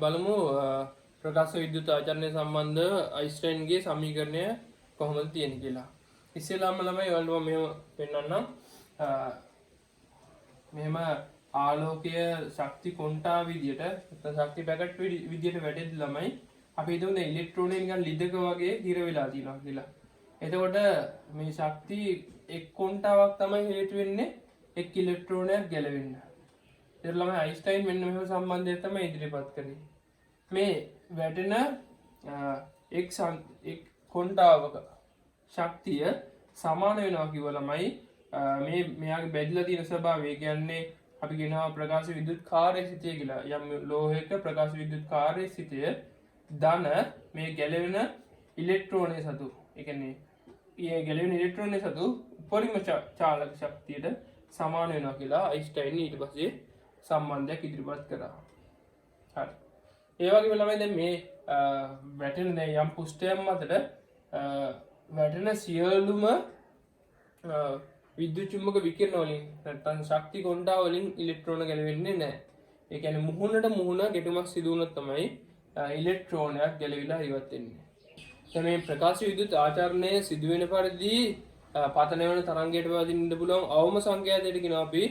බලමු ප්‍රකාශ විද්‍යුත් ආචරණය සම්බන්ධ අයින්ස්ටයින්ගේ සමීකරණය කොහොමද තියෙන්නේ කියලා. ඉස්සෙල්ලාම ළමයි ඔයාලට මෙහෙම පෙන්නන්නම්. මෙහෙම ආලෝකය ශක්ති කොන්ටා විදියට නැත්නම් ශක්ති පැකට් විදියට වැඩෙද්දි ළමයි අපි හිතමු දැන් ඉලෙක්ට්‍රෝනේ නිකන් ලිදක වගේ හිර වෙලා තියෙනවා කියලා. එතකොට මේ ශක්ති එක් කොන්ටාවක් තමයි හේතු වෙන්නේ එක් ඉලෙක්ට්‍රෝනයක් ගැලවෙන්න. ඒක ළමයි අයින්ස්ටයින් මෙන්න මෙහෙම සම්බන්ධයක් තමයි ඉදිරිපත් කරේ. මේ වැටෙන එක් කොන්ටාවක ශක්තිය සමාන වෙනවා කිව්ව ළමයි මේ මෙයාගේ බෙදලා තියෙන ස්වභාවය කියන්නේ අපි කියනවා ප්‍රකාශ විද්‍යුත් කාර්යසිතය කියලා. යම් ලෝහයක ප්‍රකාශ විද්‍යුත් කාර්යසිතය ධන මේ ගැලවෙන ඉලෙක්ට්‍රෝනය සතු. ඒ කියන්නේ මේ ගැලවෙන ඉලෙක්ට්‍රෝනය සතු උපරිම චාලක ශක්තියට සමාන වෙනවා කියලා අයින්ස්ටයින් ඊට පස්සේ සම්බන්ධයක් ඉදිරිපත් කරා. හරි. ඒ වගේම ළමයි දැන් මේ වැටෙන දැන් යම් පුෂ්ඨයක් මතට වැටෙන සියලුම විද්‍යුත් චුම්බක විකිරණ වලින් නැත්නම් ශක්ති කොණ්ඩා වලින් ඉලෙක්ට්‍රෝන ගැලවෙන්නේ නැහැ. ඒ කියන්නේ මුහුණට මුහුණ ගැටුමක් සිදු වුණොත් තමයි ඉලෙක්ට්‍රෝනයක් ගැලවිලා ඉවත් වෙන්නේ. දැන් මේ ප්‍රකාශ විද්‍යුත් ආචරණය සිදුවෙන පරිදි පතන වෙන තරංගයට වදින්න පුළුවන් අවම සංඛ්‍යාතයට කියනවා අපි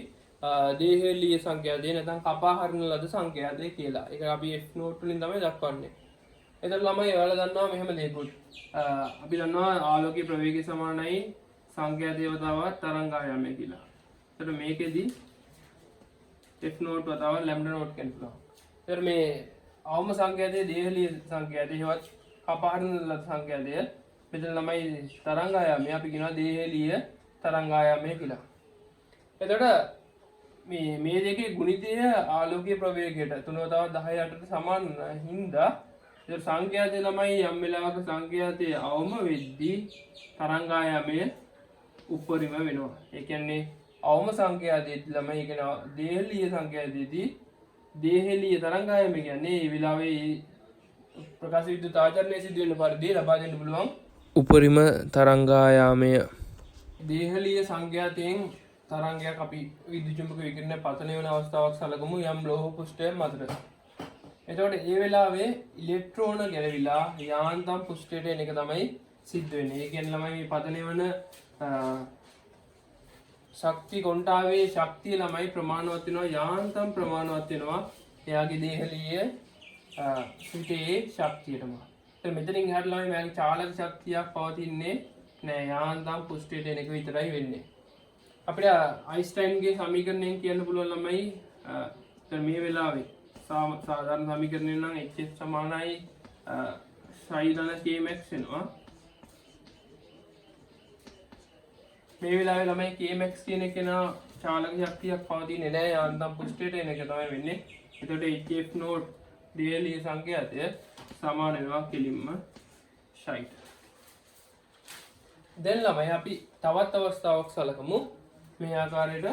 දේහලීය සංඛ්‍යාතය නැත්නම් කපා හරින ලද සංඛ්‍යාතය කියලා. ඒක අපි F note වලින් තමයි දක්වන්නේ. එතකොට ළමයි ඔයාලා දන්නවා මෙහෙම දෙයක්ත්. අපි දන්නවා ආලෝකීය ප්‍රවේගය සමානයි සංඛ්‍යාතය වතාවත් තරංගායාමය කියලා. එතකොට මේකෙදි F note වතාවත් lambda note කියනවා. එතකොට මේ අවම සංඛ්‍යාතයේ දේහලීය සංඛ්‍යාතය හෙවත් කපා හරින ලද සංඛ්‍යාතය මෙතන ළමයි තරංගායාමය අපි කියනවා දේහලීය තරංගායාමය කියලා. එතකොට මේ දෙකේ ගුණිතය ආලෝකීය ප්‍රවේගයට 3/10 සමාන හින්දා ඒ සංඛ්‍යාතය ළමයි යම් වෙලාවක සංඛ්‍යාතයේ අවම වෙද්දී තරංගායාමය උපරිම වෙනවා. ඒ කියන්නේ අවම සංඛ්‍යාතයේදී ළමයි කියන දේහලීය සංඛ්‍යාතයේදී දේහලීය තරංගායාමය කියන්නේ මේ වෙලාවේ ප්‍රකාශ විද්‍යුත් ආචරණය සිදු වෙන පරිදි ලබා දෙන්න පුළුවන් උපරිම තරංගායාමය. දේහලීය සංඛ්‍යාතයෙන් තරංගයක් අපි විද්‍යුත් චුම්බක විකිරණය පතන වෙන අවස්ථාවක් සලකමු යම් ලෝහ පුෂ්ඨයක් මතට. එතකොට ඒ වෙලාවේ ඉලෙක්ට්‍රෝන ගැලවිලා යාන්තම් පුෂ්ඨයට එන එක තමයි සිද්ධ වෙන්නේ. ඒ කියන්නේ ළමයි මේ පතන වෙන ශක්ති කොණ්ඩාවේ ශක්තිය ළමයි ප්‍රමාණවත් වෙනවා යාන්තම් ප්‍රමාණවත් වෙනවා එයාගේ දේහලීය ශ්‍රිතයේ ශක්තියටම. එතන මෙතනින් එහාට ළමයි මෙයාගේ චාලක ශක්තියක් පවතින්නේ නෑ යාන්තම් පුෂ්ඨයට එන එක විතරයි වෙන්නේ. අපිට අයින්ස්ටයින්ගේ සමීකරණයෙන් කියන්න පුළුවන් ළමයි මේ වෙලාවේ සාධාරණ සමීකරණය නම් hf සමානයි sin kmax වෙනවා. මේ වෙලාවේ ළමයි kmax කියන එක නා චාලක ශක්තියක් පවතින්නේ නැහැ යාන්තම් පුෂ්ඨයට එන එක තමයි වෙන්නේ. එතකොට hf note දේහලීය සංඛ්‍යාතය සමාන වෙනවා කෙලින්ම sin. දැන් ළමයි අපි තවත් අවස්ථාවක් සලකමු. මේ ආකාරයට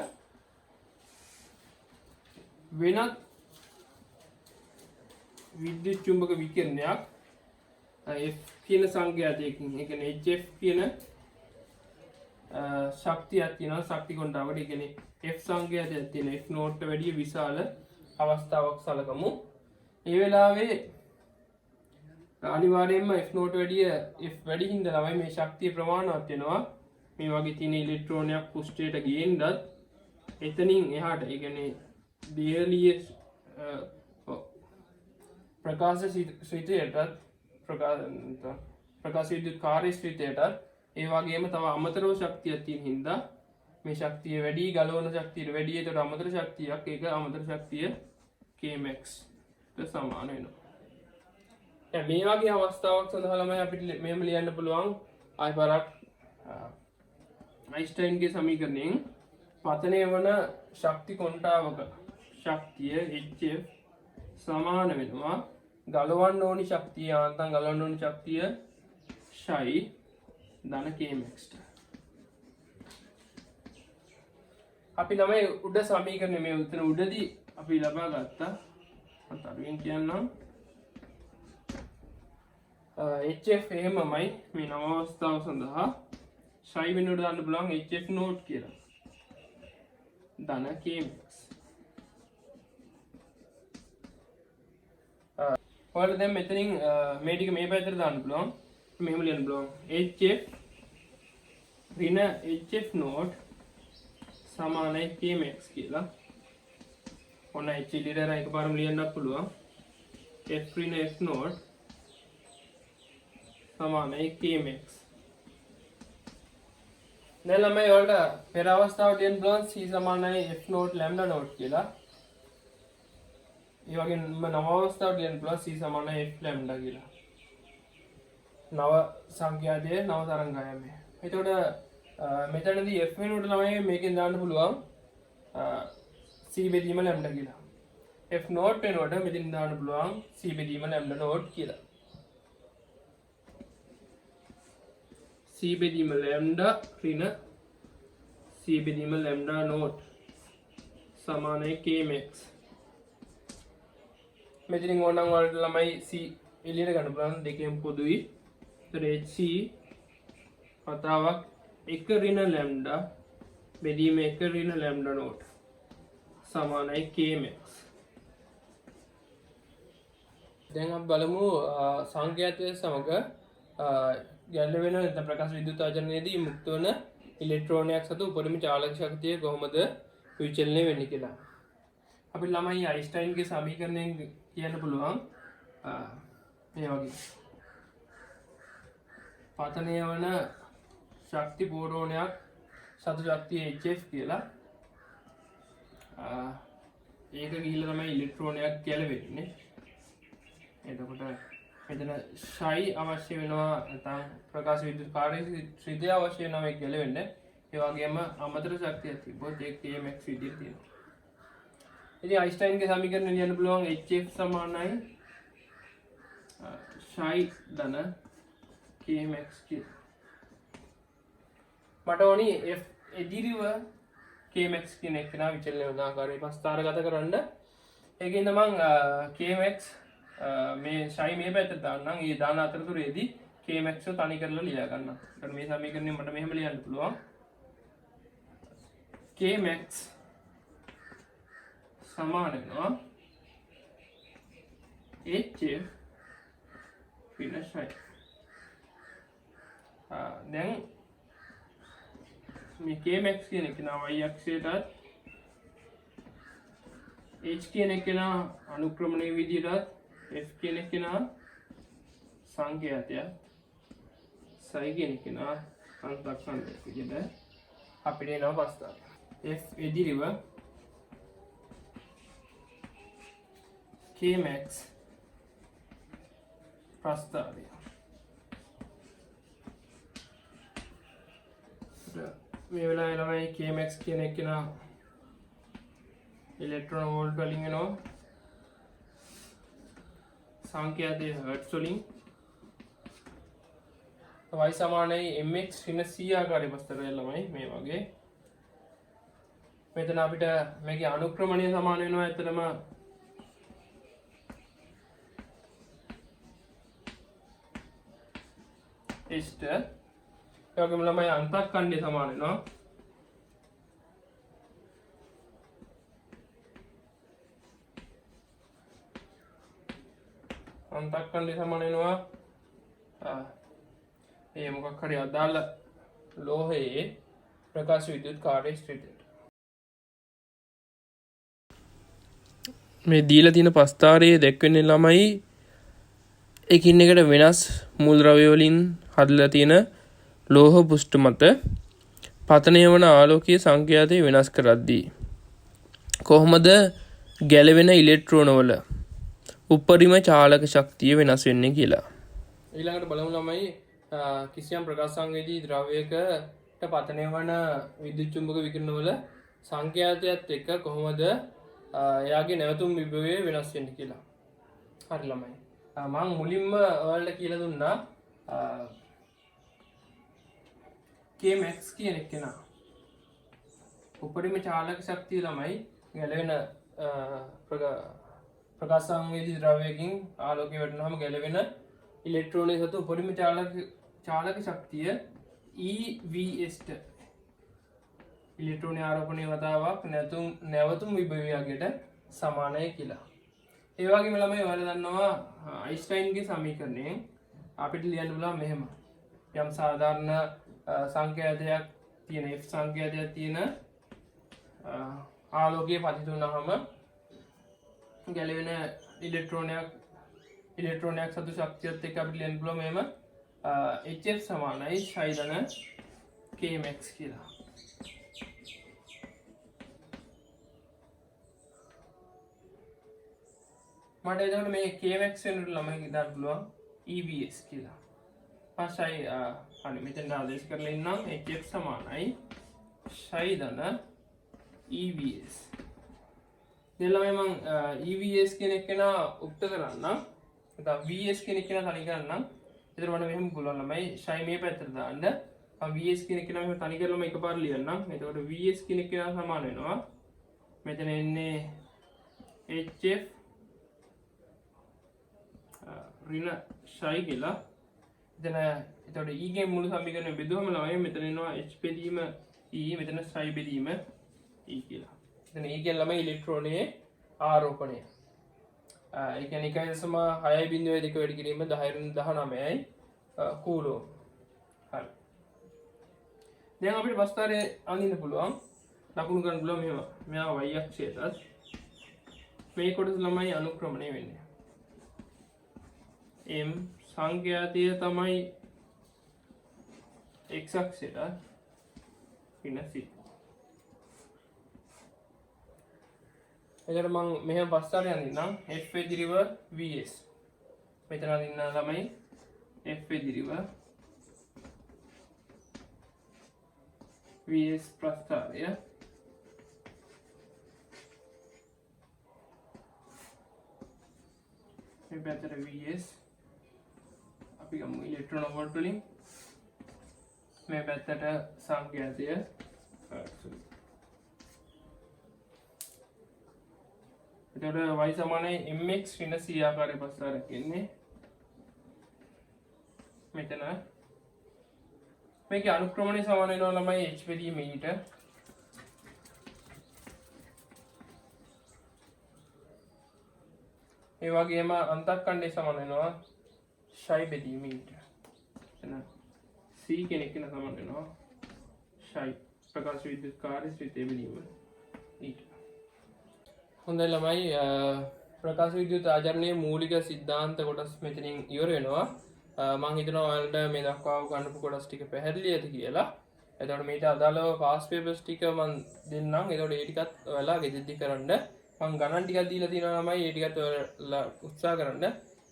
වෙනත් විද්‍යුත් චුම්බක විකිරණයක් F කියන සංඛ්‍යාතයකින් ඒ කියන්නේ HF කියන ශක්තියක් තියෙනවා ශක්ති කොණ්ඩාවට. ඒ කියන්නේ F සංඛ්‍යාතයක් තියෙන F note වැඩි විශාල අවස්ථාවක් සලකමු. ඒ වෙලාවේ අනිවාර්යයෙන්ම F note F වැඩි හින්දා තමයි මේ ශක්තිය ප්‍රමාණවත් වෙනවා. මේ වගේ තියෙන ඉලෙක්ට්‍රෝනයක් පුෂ්ඨයට ගේන්නත් එතනින් එහාට ඒ කියන්නේ දේහලීය ප්‍රකාශ ශ්‍රිතයටත් ප්‍රකාශ විද්‍යුත් කාර්ය ශ්‍රිතයටත් ඒ වගේම තව අමතරව ශක්තියක් තියෙන හින්දා මේ ශක්තිය වැඩි ගලවන ශක්තියට වැඩි ඒකට අමතර ශක්තියක් ඒක අමතර ශක්තිය kmax ට සමාන වෙනවා. දැන් මේ වගේ අවස්ථාවක් සඳහා ළමයි අපිට මෙහෙම ලියන්න පුළුවන් ආයි පාරක් අයින්ස්ටයින්ගේ සමීකරණයෙන් පතනය වන ශක්ති කොණ්ඩාවක ශක්තිය hf සමාන වෙනවා ගලවන්න ඕනි ශක්තිය යාන්තම් ගලවන්න ඕනි ශක්තිය psi ධන kmax ට. අපි ළමයි උඩ සමීකරණය මේ උත්තර උඩදී අපි ලබා ගත්තා. මම තරුවෙන් කියන්නම් hf එහෙමමයි මේ නව අවස්ථාව සඳහා psi වෙනුවට දාන්න පුළුවන් hf note කියලා. ධන kmax. ඔයාලා දැන් මෙතනින් මේ ටික මේ පැත්තට දාන්න පුළුවන්. මෙහෙම ලියන්න පුළුවන් hf ඍණ hf note සමානයි kmax කියලා. ඔන්න h ඉදිරියට එකපාරම ලියන්නත් පුළුවන්. f ඍණ f note සමානයි kmax. දැන් ළමයි ඔයාලට පෙර අවස්ථාවට ලියන්න පුළුවන් c සමානයි f note lambda note කියලා. ඒ වගේම නව අවස්ථාවට ලියන්න පුළුවන් c සමානයි f lambda කියලා. නව සංඛ්‍යාතයේ නව තරංගායමය. එතකොට මෙතනදී f වෙනුවට ළමයි මේකෙන් දාන්න පුළුවන් c බෙදීම lambda කියලා. f note වෙනුවට මෙතෙන් දාන්න පුළුවන් c බෙදීම lambda note කියලා. c බෙදීම lambda ඍණ c බෙදීම lambda note සමානයි kmax. මෙතනින් ඕනනම් වලට ළමයි c එළියට ගන්න පුළුවන් දෙකෙන් පොදුයි. ඒතර HC වතාවක් 1 ඍණ ලැම්ඩා බෙදීම 1 ඍණ ලැම්ඩා නෝට් සමානයි Kmax. දැන් අපි බලමු සංඛ්‍යාතය සමග ගැළවෙන නැත්නම් ප්‍රකාශ විද්‍යුත් ආචරණයේදී මුක්ත වන ඉලෙක්ට්‍රෝනයක් සතු උපරිම චාලක ශක්තිය කොහොමද විචලනය වෙන්නේ කියලා. අපි ළමයි අයින්ස්ටයින්ගේ සමීකරණයෙන් කියන්න පුළුවන් මේ වගේ. පතනය වන ශක්ති පූර්ණයක් සතු ශක්තිය hf කියලා. ඒක ගිහිල්ලා තමයි ඉලෙක්ට්‍රෝනයක් ගැලවෙන්නේ. එතකොට මෙතන ශයි අවශ්‍ය වෙනවා නැත්නම් ප්‍රකාශ විද්‍යුත් කාර්යසිද්ධිය අවශ්‍ය වෙනවා මේක ගැලවෙන්න. ඒ වගේම අමතර ශක්තියක් තිබ්බොත් ඒක Kmax විදිහට තියෙනවා. ඉතින් අයින්ස්ටයින්ගේ සමීකරණය ලියන්න පුළුවන් hf සමානයි ශයි ධන Kmax කියලා. මට ඕනි F එදිරිව Kmax කියන එක නා විචලනය වෙන ආකාරය ප්‍රස්ථාරගත කරන්න. ඒකෙන්ද මම Kmax මේ ශයි මේ පැත්තට දාන්නම්. ඒ දාන අතරතුරේදී Kmax තනි කරලා ලියා ගන්නම්. ඒකට මේ සමීකරණය මට මෙහෙම ලියන්න පුළුවන්. Kmax සමාන වෙනවා hf ශයි. දැන් මේ Kmax කියන එක නා y අක්ෂයටත් h කියන එක නා අනුක්‍රමණයේ විදිහටත් f කියන එක නා සංඛ්‍යාතය සයි කියන එක නා අන්තක්ෂණයක් විදිහට අපිට එනවා ප්‍රස්තාව. f එදිරිව Kmax ප්‍රස්තාවය. මේ වෙලාවේ ළමයි Kmax කියන එක නා ඉලෙක්ට්‍රෝන වෝල්ට් වලින් එනවා. සංඛ්‍යාතයේ හර්ට්ස් වලින්. y සමානයි mx ඍණ c ආකාරයේ ප්‍රස්තාවය ළමයි මේ වගේ. මෙතන අපිට මේකේ අනුක්‍රමණය සමාන වෙනවා ඇත්තටම h ට. ඒ වගේම ළමයි අන්තක්ඛණ්ඩය සමාන වෙනවා අන්තක්ඛණ්ඩය සමාන වෙනවා ඒ මොකක් හරි අදාළ ලෝහයේ ප්‍රකාශ විද්‍යුත් කාර්යස්ථිතියට. මේ දීලා තියෙන ප්‍රස්ථාරයේ දැක්වෙන්නේ ළමයි එකින් එකට වෙනස් මූල ද්‍රව්‍ය වලින් හදලා තියෙන ලෝහ පුෂ්ඨ මත පතනය වන ආලෝකීය සංඛ්‍යාතය වෙනස් කරද්දී කොහොමද ගැලවෙන ඉලෙක්ට්‍රෝන වල උපරිම චාලක ශක්තිය වෙනස් වෙන්නේ කියලා. ඊළඟට බලමු ළමයි කිසියම් ප්‍රකාශ සංවේදී ද්‍රව්‍යයකට පතනය වන විද්‍යුත් චුම්බක විකිරණ වල සංඛ්‍යාතයත් එක්ක කොහොමද එයාගේ නැවතුම් විභවය වෙනස් වෙන්නේ කියලා. හරි ළමයි. මම මුලින්ම ඔයාලට කියලා දුන්නා Kmax කියන එක නා උපරිම චාලක ශක්තිය ළමයි ගැලවෙන ප්‍රකාශ සංවේදී ද්‍රව්‍යයකින් ආලෝකය වැටෙනවාම ගැලවෙන ඉලෙක්ට්‍රෝනය සතු උපරිම චාලක ශක්තිය EVS ට ඉලෙක්ට්‍රෝන ආරෝපණය වතාවක් නැවතුම් විභවයකට සමානයි කියලා. ඒ වගේම ළමයි ඔයාලා දන්නවා අයින්ස්ටයින්ගේ සමීකරණයෙන් අපිට ලියන්න පුළුවන් මෙහෙම. යම් සාධාරණ සංඛ්‍යාතයක් තියෙන f සංඛ්‍යාතයක් තියෙන ආලෝකය පතිත වුණාම ගැලවෙන ඉලෙක්ට්‍රෝනයක් සතු ශක්තියත් එක්ක අපිට ලියන්න පුළුවන් මෙහෙම hf සමානයි ශයි ධන Kmax කියලා. මට එතකොට මේ Kmax වෙනුවට ළමයි දාන්න පුළුවන් EVS කියලා. පස්සයි හරි මෙතන ආදේශ කරලා ඉන්නම් hf සමානයි ශයි ධන EVS. දැන් ළමයි මම EVS කියන එක නා උක්ත කරන්නම්. නැත්නම් VS කියන එක නා තනි කරන්නම්. ඒතර මම මෙහෙම පුළුවන් ළමයි ශයි මේ පැත්තට දාන්න. මම VS කියන එක නා මෙහෙම තනි කරලාම එකපාර ලියන්නම්. එතකොට VS කියන එක නා සමාන වෙනවා. මෙතන එන්නේ HF ඍණ ශයි කියලා. එතන එතකොට E ගේ මුළු සමීකරණය බෙදුවම ළමයි මෙතන එනවා H බෙදීම E මෙතන ශයි බෙදීම E කියලා. එතන E කියන්නේ ළමයි ඉලෙක්ට්‍රෝනයේ ආරෝපණය. ඒ කියන්නේ 1.6.2 වැඩි කිරීම 10/19යි කූලෝම්. හරි. දැන් අපිට ප්‍රස්ථාරය අඳින්න පුළුවන්. ලකුණු ගන්න පුළුවන් මෙහෙම. මෙයා y අක්ෂයටත් මේ කොටස ළමයි අනුක්‍රමණය වෙන්නේ. m සංඛ්‍යාතය තමයි x අක්ෂයට ඍණ c. එතකොට මම මෙහෙම පස්සට යන්නම් f එදිරිව vs. මෙතන අදින්න ළමයි f එදිරිව vs ප්‍රස්ථාරය. මේ පැත්තට vs අපි ගමු ඉලෙක්ට්‍රෝන වෝල්ට් වලින්. මේ පැත්තට සංඛ්‍යාතය එතකොට y සමානයි mx ඍණ c ආකාරයේ ප්‍රස්ථාරයක් එන්නේ. මෙතන මේකේ අනුක්‍රමණය සමාන වෙනවා ළමයි h බෙදීම e ට. ඒ වගේම අන්තක්ඛණ්ඩය සමාන වෙනවා ශයි බෙදීම e ට. එතන c කෙනෙක් වෙන සමාන වෙනවා ශයි ප්‍රකාශ විද්‍යුත් කාර්යශ්‍රීතය බෙදීම e ට. හොඳයි ළමයි ප්‍රකාශ විද්‍යුත් ආචරණයේ මූලික සිද්ධාන්ත කොටස් මෙතනින් ඉවර වෙනවා. මම හිතනවා ඔයාලට මේ දක්වා ගන්නපු කොටස් ටික පැහැදිලි ඇති කියලා. එතකොට මේට අදාළව පාස් පේපර්ස් ටික මම දෙන්නම්. එතකොට ඒ ටිකත් ඔයාලා ගෙදරදී කරන්න. මම ගණන් ටිකක් දීලා තියෙනවා ළමයි. ඒ ටිකත් ඔයාලා උත්සාහ කරන්න.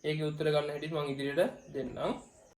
ඒකේ උත්තර ගන්න හැටිත් මම ඉදිරියට දෙන්නම්.